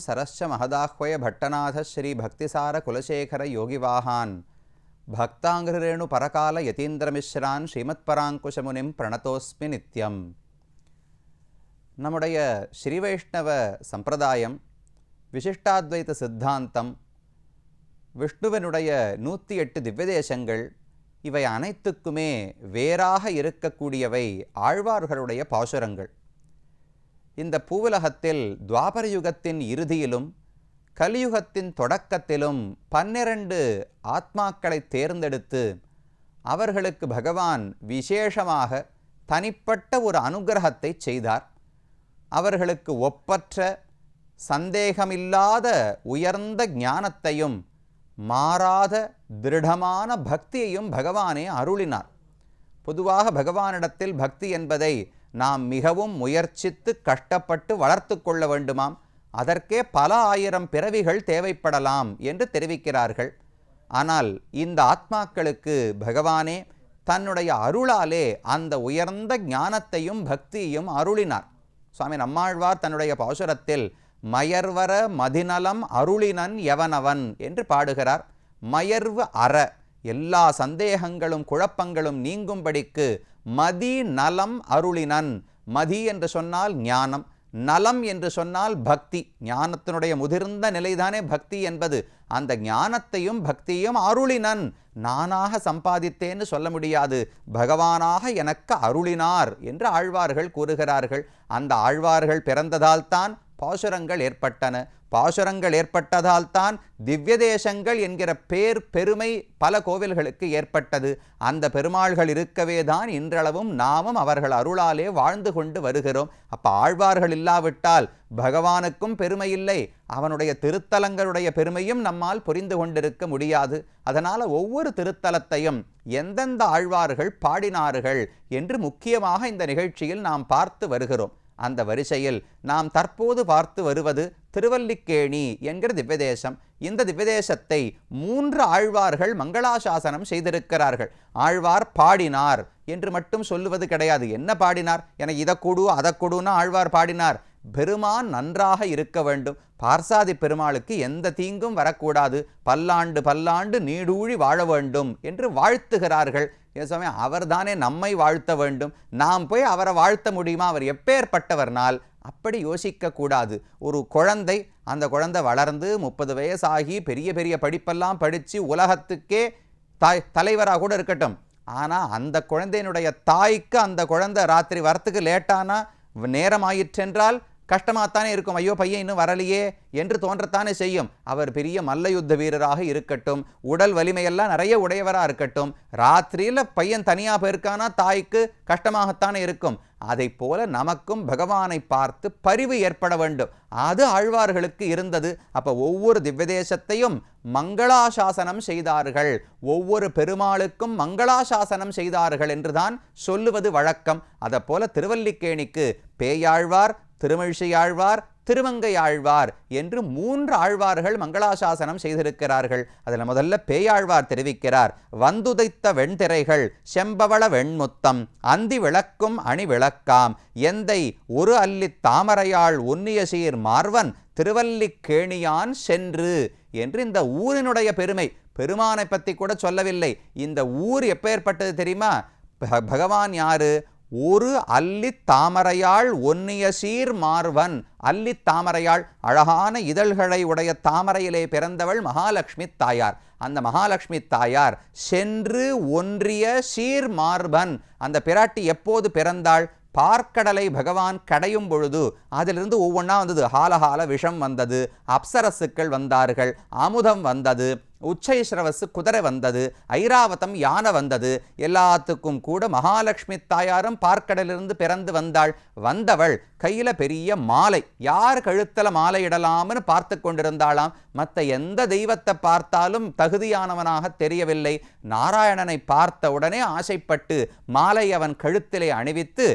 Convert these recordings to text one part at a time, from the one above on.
சரஸ்ச மகதாஹ்வய பட்டநாத ஸ்ரீ பக்திசார குலசேகர யோகிவாஹான் பக்தாங்கிரேணு பரகால யதீந்திரமிஸ்ரான் ஸ்ரீமத் பராங்குஷமுனிம் பிரணதோஸ்மி நித்யம். நம்முடைய ஸ்ரீ வைஷ்ணவ சம்பிரதாயம், விசிஷ்டாத்வைத சித்தாந்தம், விஷ்ணுவனுடைய 108 திவ்யதேசங்கள், இவை அனைத்துக்குமே வேறாக இருக்கக்கூடியவை ஆழ்வார்களுடைய பாசுரங்கள். இந்த பூவுலகத்தில் துவாபர யுகத்தின் இறுதியிலும் கலியுகத்தின் தொடக்கத்திலும் 12 ஆத்மாக்களை தேர்ந்தெடுத்து அவர்களுக்கு பகவான் விசேஷமாக தனிப்பட்ட ஒரு அனுகிரகத்தை செய்தார். அவர்களுக்கு ஒப்பற்ற சந்தேகமில்லாத உயர்ந்த ஞானத்தையும் மாறாத திருடமான பக்தியையும் பகவானே அருளினார். பொதுவாக பகவானிடத்தில் பக்தி என்பதை நாம் மிகவும் முயற்சித்து கஷ்டப்பட்டு வளர்த்து கொள்ள வேண்டுமாம். அதற்கே பல ஆயிரம் பிறவிகள் தேவைப்படலாம் என்று தெரிவிக்கிறார்கள். ஆனால் இந்த ஆத்மாக்களுக்கு பகவானே தன்னுடைய அருளாலே அந்த உயர்ந்த ஞானத்தையும் பக்தியையும் அருளினார். சுவாமி நம்மாழ்வார் தன்னுடைய பாசுரத்தில் மயர்வர மதிநலம் அருளினன் எவனவன் என்று பாடுகிறார். மயர்வு அற, எல்லா சந்தேகங்களும் குழப்பங்களும் நீங்கும்படிக்கு மதி நலம் அருளினன். மதி என்று சொன்னால் ஞானம், நலம் என்று சொன்னால் பக்தி. ஞானத்தினுடைய முதிர்ந்த நிலைதானே பக்தி என்பது. அந்த ஞானத்தையும் பக்தியையும் அருளினன். நானாக சம்பாதித்தேன்னு சொல்ல முடியாது, பகவானாக எனக்கு அருளினார் என்று ஆழ்வார்கள் கூறுகிறார்கள். அந்த ஆழ்வார்கள் பிறந்ததால்தான் பாசுரங்கள் ஏற்பட்டன. பாசுரங்கள் ஏற்பட்டதால்தான் திவ்ய தேசங்கள் என்கிற பெருமை பல கோவில்களுக்கு ஏற்பட்டது. அந்த பெருமாள்கள் இருக்கவே தான் இன்றளவும் நாமும் அவர்கள் அருளாலே வாழ்ந்து கொண்டு வருகிறோம். அப்போ ஆழ்வார்கள் இல்லாவிட்டால் பகவானுக்கும் பெருமை இல்லை, அவனுடைய திருத்தலங்களுடைய பெருமையும் நம்மால் புரிந்து கொண்டிருக்க முடியாது. அதனால் ஒவ்வொரு திருத்தலத்தையும் எந்தெந்த ஆழ்வார்கள் பாடினார்கள் என்று முக்கியமாக இந்த நிகழ்ச்சியில் நாம் பார்த்து வருகிறோம். அந்த வரிசையில் நாம் தற்போது பார்த்து வருவது திருவல்லிக்கேணி என்கிற திவ்யதேசம். இந்த திவ்யதேசத்தை 3 ஆழ்வார்கள் மங்களாசாசனம் செய்திருக்கிறார்கள். ஆழ்வார் பாடினார் என்று மட்டும் சொல்லுவது கிடையாது. என்ன பாடினார் என இதை கொடு அதை கொடுன்னு ஆழ்வார் பாடினார். பெருமான் நன்றாக இருக்க வேண்டும், பார்சாதி பெருமாளுக்கு எந்த தீங்கும் வரக்கூடாது, பல்லாண்டு பல்லாண்டு நீடூழி வாழ வேண்டும் என்று வாழ்த்துகிறார்கள். சமயம் அவர்தானே நம்மை வாழ்த்த வேண்டும், நாம் போய் அவரை வாழ்த்த முடியுமா? அவர் எப்பேற்பட்டவர்னால் அப்படி யோசிக்க கூடாது. ஒரு குழந்தை, அந்த குழந்தை வளர்ந்து 30 வயசாகி பெரிய பெரிய படிப்பெல்லாம் படித்து உலகத்துக்கே தலைவராக கூட இருக்கட்டும். ஆனால் அந்த குழந்தையினுடைய தாய்க்கு அந்த குழந்தை ராத்திரி வரத்துக்கு லேட்டானா, நேரம் ஆயிற்றென்றால் கஷ்டமாகத்தானே இருக்கும். ஐயோ பையன் இன்னும் வரலையே என்று தோன்றத்தானே செய்யும். அவர் பெரிய மல்ல யுத்த வீரராக இருக்கட்டும், உடல் வலிமையெல்லாம் நிறைய உடையவராக இருக்கட்டும், ராத்திரியில் பையன் தனியாக போயிருக்கானா தாய்க்கு கஷ்டமாகத்தானே இருக்கும். அதை போல நமக்கும் பகவானை பார்த்து பரிவு ஏற்பட வேண்டும். அது ஆழ்வார்களுக்கு இருந்தது. அப்போ ஒவ்வொரு திவ்யதேசத்தையும் மங்களாசாசனம் செய்தார்கள், ஒவ்வொரு பெருமாளுக்கும் மங்களாசாசனம் செய்தார்கள் என்றுதான் சொல்லுவது வழக்கம். அதை போல திருவல்லிக்கேணிக்கு பேயாழ்வார், திருமிழிசையாழ்வார், திருமங்கையாழ்வார் என்று 3 ஆழ்வார்கள் மங்களாசாசனம் செய்திருக்கிறார்கள். அதில் முதல்ல பேயாழ்வார் தெரிவிக்கிறார். வந்துதைத்த வெண்திரைகள் செம்பவள வெண்முத்தம் அந்தி விளக்கும் அணி விளக்காம் எந்தை ஒரு அல்லி தாமரையாள் உன்னிய சீர் மார்வன் திருவல்லிக்கேணியான் சென்று என்று இந்த ஊரினுடைய பெருமை. பெருமானை பற்றி கூட சொல்லவில்லை. இந்த ஊர் எப்பேற்பட்டது தெரியுமா? பகவான் யாரு? ஒரு அல்லி தாமரையாள் ஒன்னிய சீர் மார்வன். அல்லி தாமரையாள், அழகான இதழ்களை உடைய தாமரையிலே பிறந்தவள் மகாலட்சுமி தாயார். அந்த மகாலட்சுமி தாயார் சென்று ஒன்றிய சீர் மார்பன். அந்த பிராட்டி எப்போது பிறந்தாள்? பார்க்கடலை பகவான் கடையும் பொழுது அதிலிருந்து ஒவ்வொன்றா வந்தது. ஹாலஹால விஷம் வந்தது, அப்சரசுக்கள் வந்தார்கள், அமுதம் வந்தது, உச்சைஸ்ரவசு குதிரை வந்தது, ஐராவதம் யானை வந்தது. எல்லாத்துக்கும் கூட மகாலட்சுமி தாயாரும் பார்க்கடலிருந்து பிறந்து வந்தாள். வந்தவள் கையில் பெரிய மாலை, யார் கழுத்தில் மாலை இடலாம்னு பார்த்து கொண்டிருந்தாளாம். மற்ற எந்த தெய்வத்தை பார்த்தாலும் தகுதியானவனாக தெரியவில்லை. நாராயணனை பார்த்த உடனே ஆசைப்பட்டு மாலை அவன் கழுத்திலே அணிவித்து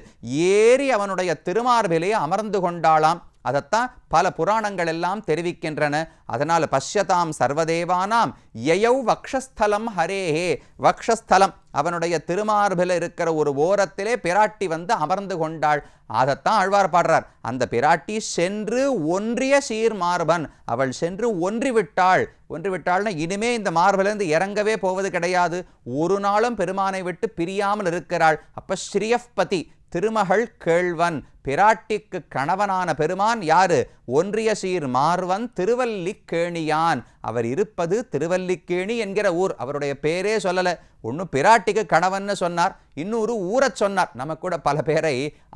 ஏறி அவனுடைய திருமார்பிலே அமர்ந்து கொண்டாளாம். அதைத்தான் பல புராணங்கள் எல்லாம் தெரிவிக்கின்றன. அதனால் பஷ்யதாம் சர்வதேவானாம் யயௌ வக்ஷஸ்தலம் ஹரேஹே. வக்ஷஸ்தலம் அவனுடைய திருமார்பில் இருக்கிற ஒரு ஓரத்திலே பிராட்டி வந்து அமர்ந்து கொண்டாள். அதைத்தான் ஆழ்வார் பாடுறார். அந்த பிராட்டி சென்று ஒன்றிய சீர் மார்பன், அவள் சென்று ஒன்றிவிட்டாள்னா இனிமே இந்த மார்பிலிருந்து இறங்கவே போவது கிடையாது. ஒரு நாளும் பெருமானை விட்டு பிரியாமல் இருக்கிறாள். அப்ப ஸ்ரீயப்பதி திருமகள் கேள்வன், பிராட்டிக்கு கணவனான பெருமான் யாரு? ஒன்றிய சீர் மார்வன் திருவல்லிக்கேணியான். அவர் இருப்பது திருவல்லிக்கேணி என்கிற ஊர். அவருடைய பேரே சொல்லல. ஒன்னும் பிராட்டிக்கு கணவன் சொன்னார், இன்னொரு ஊரை சொன்னார். நம்ம கூட பல பேரை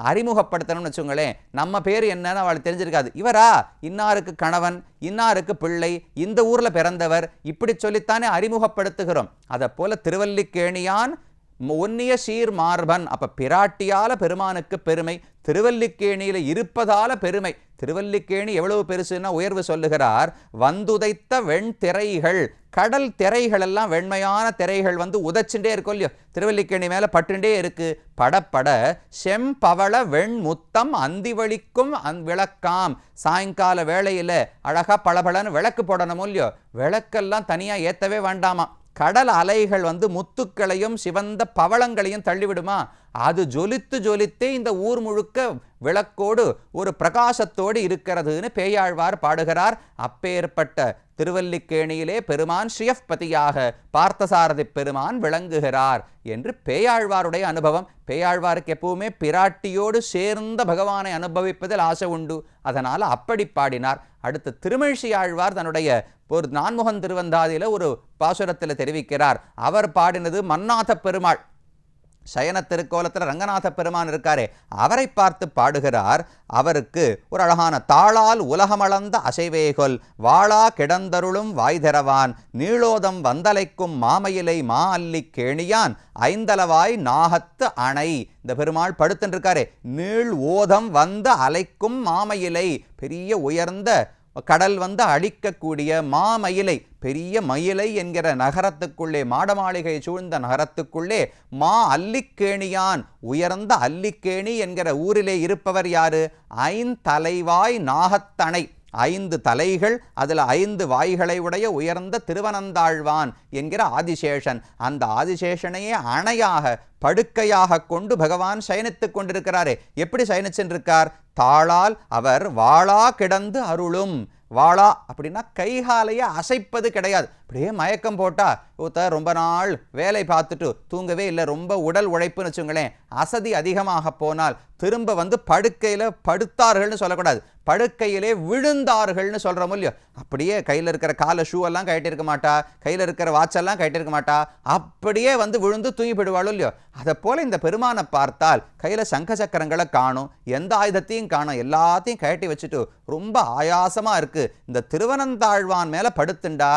அறிமுகப்படுத்தணும்னு வச்சுங்களேன், நம்ம பேர் என்னன்னு அவளுக்கு தெரிஞ்சிருக்காது. இவரா இன்னாருக்கு கணவன், இன்னாருக்கு பிள்ளை, இந்த ஊர்ல பிறந்தவர், இப்படி சொல்லித்தானே அறிமுகப்படுத்துகிறோம். அதை போல திருவல்லிக்கேணியான் ஒன்னிய சீர் மார்பன். அப்ப பிராட்டியால பெருமானுக்கு பெருமை, திருவல்லிக்கேணியில இருப்பதால பெருமை. திருவல்லிக்கேணி எவ்வளவு பெருசுன்னா உயர்வு சொல்லுகிறார். வந்துதைத்த வெண் திரைகள், கடல் திரைகள் எல்லாம் வெண்மையான திரைகள் வந்து உதைச்சுட்டே இருக்கும் இல்லையோ, திருவல்லிக்கேணி மேல பட்டுண்டே இருக்கு. படப்பட செம்பவள வெண் முத்தம் அந்திவளிக்கும் விளக்காம். சாயங்கால வேளையில அழகா பளபளன்னு விளக்கு போடணும் இல்லையோ, விளக்கெல்லாம் தனியா ஏத்தவே வேண்டாமா. கடல் அலைகள் வந்து முத்துக்களையும் சிவந்த பவளங்களையும் தள்ளிவிடுமா, அது ஜொலித்தே இந்த ஊர் முழுக்க விளக்கோடு ஒரு பிரகாசத்தோடு இருக்கிறதுன்னு பேயாழ்வார் பாடுகிறார். அப்பேற்பட்ட திருவல்லிக்கேணியிலே பெருமான் ஸ்ரீயப்பதியாக பார்த்தசாரதி பெருமான் விளங்குகிறார் என்று பேயாழ்வாருடைய அனுபவம். பேயாழ்வாருக்கு எப்பவுமே பிராட்டியோடு சேர்ந்த பகவானை அனுபவிப்பதில் ஆசை உண்டு. அதனால அப்படி பாடினார். அடுத்து திருமழிசை ஆழ்வார் தன்னுடைய ஒரு நான்முகன் திருவந்தாதியில ஒரு பாசுரத்தில் தெரிவிக்கிறார். அவர் பாடினது மன்னாத பெருமாள். சயன திருக்கோலத்தில் ரங்கநாத பெருமான் இருக்காரே, அவரை பார்த்து பாடுகிறார். அவருக்கு ஒரு அழகான தாளால் உலகமளந்த அசைவேகொல் வாளா கிடந்தருளும் வாய்தரவான் நீளோதம் வந்தலைக்கும் மாமயிலை மா அல்லி கேணியான் ஐந்தலவாய் நாகத்து அணை. இந்த பெருமாள் படுத்துருக்காரே, நீள் ஓதம் வந்த அலைக்கும் மாமயிலை, பெரிய உயர்ந்த கடல் வந்து அழிக்கக்கூடிய மாமயிலை, பெரிய மயிலை என்கிற நகரத்துக்குள்ளே, மாடமாளிகை சூழ்ந்த நகரத்துக்குள்ளே மா அல்லிக்கேணியான், உயர்ந்த அல்லிக்கேணி என்கிற ஊரிலே இருப்பவர் யாரு? ஐந்தலைவாய் நாகத்தணை, 5 தலைகள், அதில் 5 வாய்களை உடைய உயர்ந்த திருவனந்தாழ்வான் என்கிற ஆதிசேஷன். அந்த ஆதிசேஷனையே அணையாக படுக்கையாக கொண்டு பகவான் சயனித்துக் கொண்டிருக்கிறாரே. எப்படி சயனிச்சிருக்கார்? தாளால் அவர் வாளா கிடந்து அருளும். வாளா அப்படின்னா கைகாலைய அசைப்பது கிடையாது. அப்படியே மயக்கம் போட்டா ரொம்ப நாள் வேலை பார்த்துட்டு தூங்கவே இல்லை, ரொம்ப உடல் உழைப்புன்னு வச்சுங்களேன், அசதி அதிகமாக போனால் திரும்ப வந்து படுக்கையில் படுத்தார்கள்னு சொல்லக்கூடாது, படுக்கையிலே விழுந்தார்கள்னு சொல்கிறோம் இல்லையோ. அப்படியே கையில் இருக்கிற காலை ஷூவெல்லாம் கட்டியிருக்க மாட்டா, கையில் இருக்கிற வாட்செல்லாம் கட்டியிருக்க மாட்டா, அப்படியே வந்து விழுந்து தூங்கி போயிடுவாளோ இல்லையோ. அதை போல இந்த பெருமானை பார்த்தால் கையில் சங்க சக்கரங்களை காணும், எந்த ஆயுதத்தையும் காணும், எல்லாத்தையும் கட்டி வச்சுட்டு ரொம்ப ஆயாசமாக இருக்குது. இந்த திருவனந்தாழ்வான் மேலே படுத்துண்டா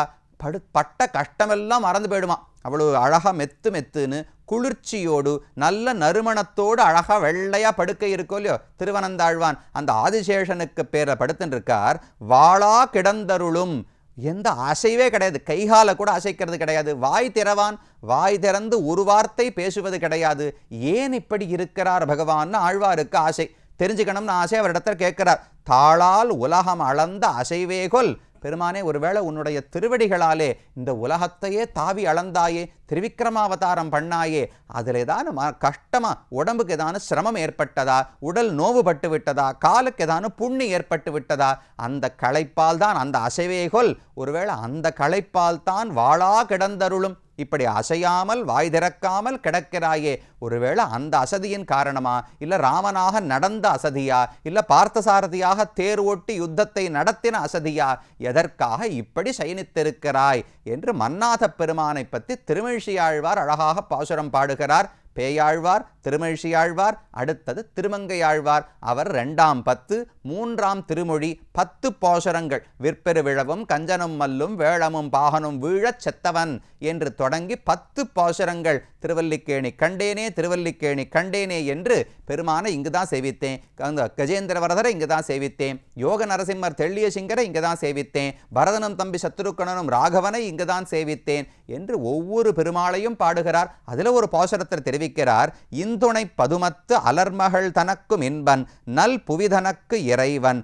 பட்ட கஷ்டமெல்லாம் மறந்து போயிடுமா. அவ்வளவு அழகா மெத்துன்னு குளிர்ச்சியோடு நல்ல நறுமணத்தோடு அழகா வெள்ளையா படுக்கை இருக்கோ இல்லையோ திருவனந்தாழ்வான். அந்த ஆதிசேஷனுக்கு பேரை படுத்துன்னு இருக்கார். வாளா கிடந்தருளும், எந்த அசைவே கிடையாது, கைகால கூட அசைக்கிறது கிடையாது. வாய் திறவான், வாய் திறந்து ஒரு வார்த்தை பேசுவது கிடையாது. ஏன் இப்படி இருக்கிறார் பகவான் ஆழ்வாருக்கு ஆசை தெரிஞ்சுக்கணும்னு ஆசை அவரிடத்துல கேட்கிறார். தாளால் உலகம் அளந்த அசைவேகொல், பெருமானே ஒருவேளை உன்னுடைய திருவடிகளாலே இந்த உலகத்தையே தாவி அளந்தாயே, திருவிக்கிரமாவதாரம் பண்ணாயே, அதில் ஏதான கஷ்டமா, உடம்புக்கு ஏதான சிரமம் ஏற்பட்டதா, உடல் நோவுபட்டு விட்டதா, காலுக்கு ஏதான புண்ணி ஏற்பட்டு விட்டதா, அந்த களைப்பால் தான் அந்த அசைவேகொல், ஒருவேளை அந்த களைப்பால் தான் வாளா கிடந்தருளும், இப்படி அசையாமல் வாய் திறக்காமல் கிடக்கிறாயே, ஒருவேளை அந்த அசதியின் காரணமா, இல்ல ராமனாக நடந்த அசதியா, இல்ல பார்த்தசாரதியாக தேர் ஓட்டி யுத்தத்தை நடத்தின அசதியா, எதற்காக இப்படி சயனித்திருக்கிறாய் என்று மன்னாத பெருமானை பற்றி திருமழிசையாழ்வார் அழகாக பாசுரம் பாடுகிறார். பேயாழ்வார், திருமழிசையாழ்வார், அடுத்தது திருமங்கையாழ்வார். அவர் 2ஆம் பத்து, 3ஆம் திருமொழி, 10 பாசுரங்கள். விற்பெரு விழவும் கஞ்சனும் மல்லும் வேளமும் பாகனும் வீழச் செத்தவன் என்று தொடங்கி 10 பாசுரங்கள். திருவல்லிக்கேணி கண்டேனே, திருவல்லிக்கேணி கண்டேனே என்று பெருமானை இங்குதான் சேவித்தேன், அந்த கஜேந்திரவரதரை இங்குதான் சேவித்தேன், யோக நரசிம்மர் தெள்ளிய சிங்கரை இங்குதான் சேவித்தேன், பரதனும் தம்பி சத்ருக்கணனும் ராகவனை இங்குதான் சேவித்தேன் என்று ஒவ்வொரு பெருமாளையும் பாடுகிறார். அதில் ஒரு பாசுரத்தை தெரிவிக்கிறார். இந்துணை பதுமத்து அலர்மகள் தனக்கும் இன்பன் நல் புவிதனக்கு இறைவன்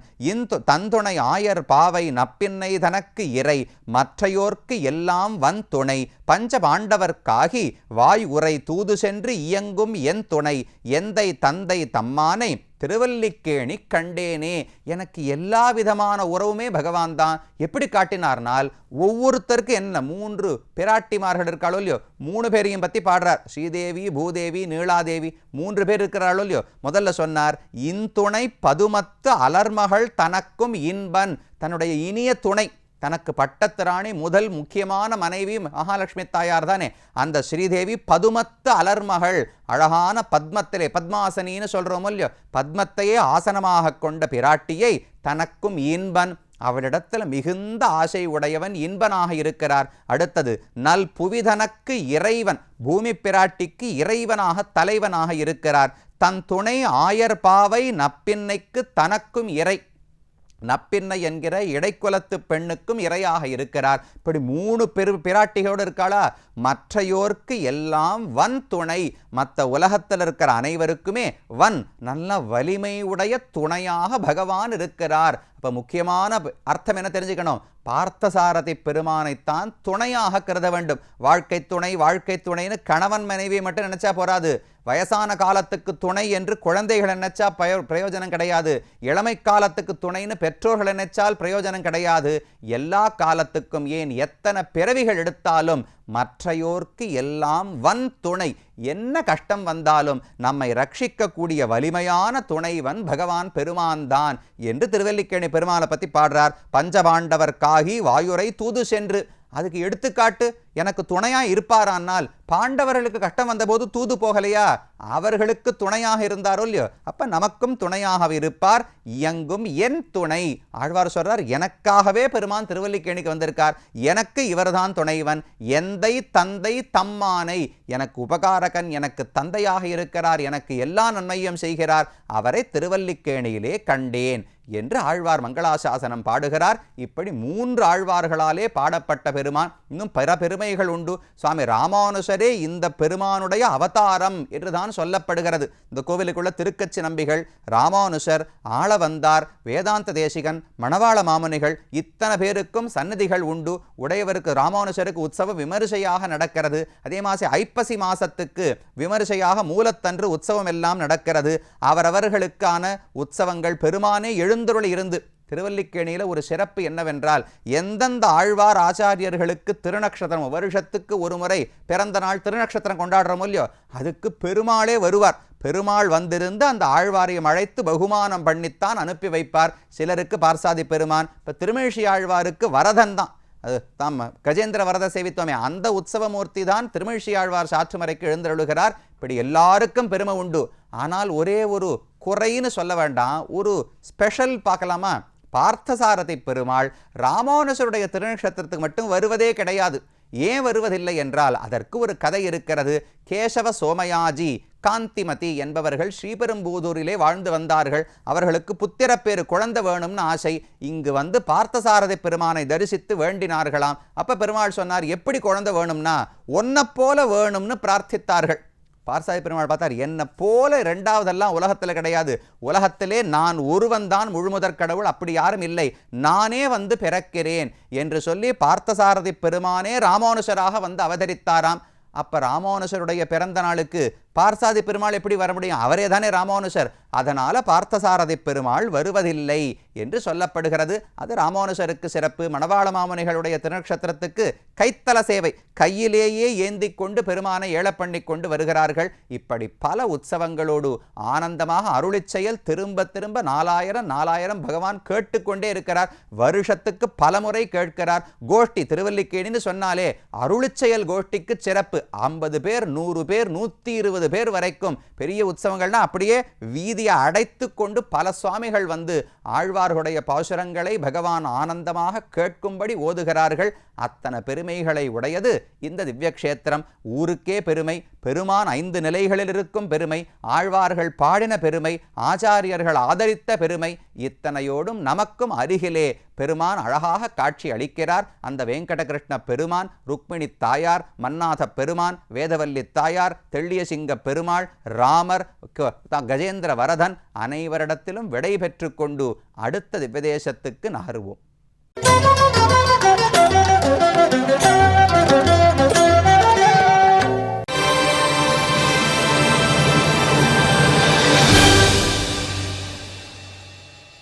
தந்துணை ஆயர் பாவை நப்பின்னை தனக்கு இறை மற்றையோர்க்கு எல்லாம் வன் துணை பஞ்ச பாண்டவர்க்காகி வாய் உரை தூது சென்று இயங்கும் என் துணை எந்தை தந்தை தம்மானை திருவல்லிக்கேணி கண்டேனே. எனக்கு எல்லா விதமான உறவுமே பகவான் தான். எப்படி காட்டினார்னால், ஒவ்வொருத்தருக்கு என்ன 3 பிராட்டிமார்கள் இருக்காளோ இல்லையோ, 3 பேரையும் பற்றி பாடுறார். ஸ்ரீதேவி, பூதேவி, நீலாதேவி 3 பேர் இருக்கிறாளோ இல்லையோ. முதல்ல சொன்னார், இன்துணை பதுமத்து அலர்மகள் தனக்கும் இன்பன். தன்னுடைய இனிய துணை, தனக்கு பட்டத்திராணி முதல் முக்கியமான மனைவி மகாலட்சுமி தாயார் தானே. அந்த ஸ்ரீதேவி பதுமத்து அலர்மகள், அழகான பத்மத்திலே, பத்மாசனின்னு சொல்கிறோமோ இல்லையோ, பத்மத்தையே ஆசனமாக கொண்ட பிராட்டியை தனக்கும் இன்பன், அவளிடத்தில் மிகுந்த ஆசை உடையவன் இன்பனாக இருக்கிறார். அடுத்தது நல் புவிதனக்கு இறைவன், பூமி பிராட்டிக்கு இறைவனாக தலைவனாக இருக்கிறார். தன் துணை ஆயர் பாவை நப்பின்னைக்கு தனக்கும் இறை, நப்பின்னை என்கிற இடைக்குலத்து பெண்ணுக்கும் இரையாக இருக்கிறார். இப்படி 3 பிராட்டிகளோடு இருக்காளா. மற்றையோர்க்கு எல்லாம் வன் துணை, மற்ற உலகத்தில் இருக்கிற அனைவருக்குமே வன், நல்ல வலிமை உடைய துணையாக பகவான் இருக்கிறார். அப்போ முக்கியமான அர்த்தம் என்ன தெரிஞ்சுக்கணும், பார்த்தசாரதி பெருமானைத்தான் துணையாக கருத வேண்டும். வாழ்க்கை துணை, வாழ்க்கை துணைன்னு கணவன் மனைவி மட்டும் நினைச்சா போராது. வயசான காலத்துக்கு துணை என்று குழந்தைகள் நினைச்சா பிரயோஜனம் கிடையாது. இளமை காலத்துக்கு துணைன்னு பெற்றோர்கள் நினைச்சால் பிரயோஜனம் கிடையாது. எல்லா காலத்துக்கும், ஏன் எத்தனை பிறவிகள் எடுத்தாலும் மற்றையோர்க்கு எல்லாம் வன் துணை. என்ன கஷ்டம் வந்தாலும் நம்மை ரட்சிக்கக்கூடிய வலிமையான துணைவன் பகவான் பெருமான் தான் என்று திருவல்லிக்கேணி பெருமானை பற்றி பாடுறார். பஞ்சபாண்டவர்க்காகி வாயுரை தூது சென்று, அதுக்கு எடுத்துக்காட்டு எனக்கு துணையா இருப்பாரானால், பாண்டவர்களுக்கு கஷ்டம் வந்தபோது தூது போகலையா, அவர்களுக்கு துணையாக இருந்தாரோ இல்லையோ, அப்ப நமக்கும் துணையாக இருப்பார். இயங்கும் என் துணை. ஆழ்வார் சொல்றார், எனக்காகவே பெருமான் திருவல்லிக்கேணிக்கு வந்திருக்கார், எனக்கு இவர்தான் துணைவன். எந்தை தந்தை தம்மானை, எனக்கு உபகாரகன், எனக்கு தந்தையாக இருக்கிறார், எனக்கு எல்லா நன்மையும் செய்கிறார், அவரை திருவல்லிக்கேணியிலே கண்டேன் என்று ஆழ்வார் மங்களாசாசனம் பாடுகிறார். இப்படி 3 ஆழ்வார்களாலே பாடப்பட்ட பெருமான். இன்னும் பிற பெருமைகள் உண்டு. சுவாமி ராமானுஷரே இந்த பெருமானுடைய அவதாரம் என்றுதான் சொல்லப்படுகிறது. இந்த கோவிலுக்குள்ள திருக்கச்சி நம்பிகள், ராமானுஷர், ஆளவந்தார், வேதாந்த தேசிகன், மணவாள மாமுனிகள், இத்தனை பேருக்கும் சன்னதிகள் உண்டு. உடையவருக்கு ராமானுஷருக்கு உற்சவம் விமரிசையாக நடக்கிறது. அதே மாதிரி ஐப்பசி மாசத்துக்கு விமரிசையாக மூலத்தன்று உற்சவம் எல்லாம் நடக்கிறது. அவரவர்களுக்கான உற்சவங்கள் பெருமானே எழுந்தருளி இருந்து. திருவல்லிக்கேணியில் ஒரு சிறப்பு என்னவென்றால், எந்தெந்த ஆழ்வார் ஆச்சாரியர்களுக்கு திருநக்ஷத்திரம் வருஷத்துக்கு ஒரு முறை பிறந்த நாள் திருநக்ஷத்திரம் கொண்டாடுறோமோ இல்லையோ, அதுக்கு பெருமாளே வருவார். பெருமாள் வந்திருந்து அந்த ஆழ்வாரையும் அழைத்து பகுமானம் பண்ணித்தான் அனுப்பி வைப்பார். சிலருக்கு பார்சாதி பெருமான், இப்போ திருமேஷி ஆழ்வாருக்கு வரதன் தான், அது தாம் கஜேந்திர வரத சேவித்தோமே, அந்த உற்சவமூர்த்தி தான் திருமேஷி ஆழ்வார் சாற்றுமறைக்கு எழுந்தருளுகிறார். இப்படி எல்லாருக்கும் பெருமை உண்டு. ஆனால் ஒரே ஒரு குறைன்னு சொல்ல வேண்டாம், ஒரு ஸ்பெஷல் பார்க்கலாமா. பார்த்தசாரதி பெருமாள் ராமானுஷருடைய திருநக்ஷத்திரத்துக்கு மட்டும் வருவதே கிடையாது. ஏன் வருவதில்லை என்றால் அதற்கு ஒரு கதை இருக்கிறது. கேசவ சோமயாஜி காந்திமதி என்பவர்கள் ஸ்ரீபெரும்பூதூரிலே வாழ்ந்து வந்தார்கள். அவர்களுக்கு புத்திரப்பேறு குழந்தை வேணும்னு ஆசை. இங்கு வந்து பார்த்தசாரதி பெருமானை தரிசித்து வேண்டினார்களாம். அப்ப பெருமாள் சொன்னார், எப்படி குழந்தை வேணும்னா ஒன்ன போல வேணும்னு பிரார்த்தித்தார்கள். பார்சாதி பெருமாள் பார்த்தார், என்னை போல 2வதெல்லாம் உலகத்தில் கிடையாது, உலகத்திலே நான் ஒருவன் தான் முழுமுதற் கடவுள், அப்படி யாரும் இல்லை, நானே வந்து பிறக்கிறேன் என்று சொல்லி பார்த்தசாரதி பெருமானே ராமானுஷராக வந்து அவதரித்தாராம். அப்ப ராமானுஷருடைய பிறந்த நாளுக்கு பார்சாதி பெருமாள் எப்படி வர முடியும், அவரே தானே ராமானுஷர். அதனால பார்த்தசாரதி பெருமாள் வருவதில்லை என்று சொல்லப்படுகிறது. அது ராமானுஷருக்கு சிறப்பு. மணவாள மாமுனிகளுடைய திருநக்ஷத்திரத்துக்கு கைத்தல சேவை, கையிலேயே ஏந்தி கொண்டு பெருமானை ஏழ பண்ணி கொண்டு வருகிறார்கள். இப்படி பல உற்சவங்களோடு ஆனந்தமாக அருளிச் செயல் திரும்ப திரும்ப 4000 பகவான் கேட்டுக்கொண்டே இருக்கிறார். வருஷத்துக்கு பலமுறை கேட்கிறார். கோஷ்டி திருவல்லிக்கேணின்னு சொன்னாலே அருளிச் செயல் கோஷ்டிக்கு சிறப்பு. 50 பேர், 100 பேர், 120 பேர் வரைக்கும் பெரிய உற்சவங்கள்னா அப்படியே வீதியை அடைத்து கொண்டு பல சுவாமிகள் வந்து ஆழ்வார்களுடைய பாசுரங்களை பகவான் ஆனந்தமாக கேட்கும்படி ஓதுகிறார்கள். அத்தனை பெருமைகளை உடையது இந்த திவ்ய கஷேத்திரம். ஊருக்கே பெருமை, பெருமான் 5 நிலைகளில் இருக்கும் பெருமை, ஆழ்வார்கள் பாடின பெருமை, ஆச்சாரியர்கள் ஆதரித்த பெருமை, இத்தனையோடும் நமக்கும் அருகிலே பெருமான் அழகாக காட்சி அளிக்கிறார். அந்த வெங்கடகிருஷ்ண பெருமான், ருக்மிணி தாயார், மன்னாத பெருமான், வேதவல்லி தாயார், தெள்ளியசிங்க பெருமாள், ராமர், கஜேந்திர வரதன் அனைவரிடத்திலும் விடை பெற்று கொண்டு அடுத்த திவ்யதேசத்துக்கு நகருவோம்.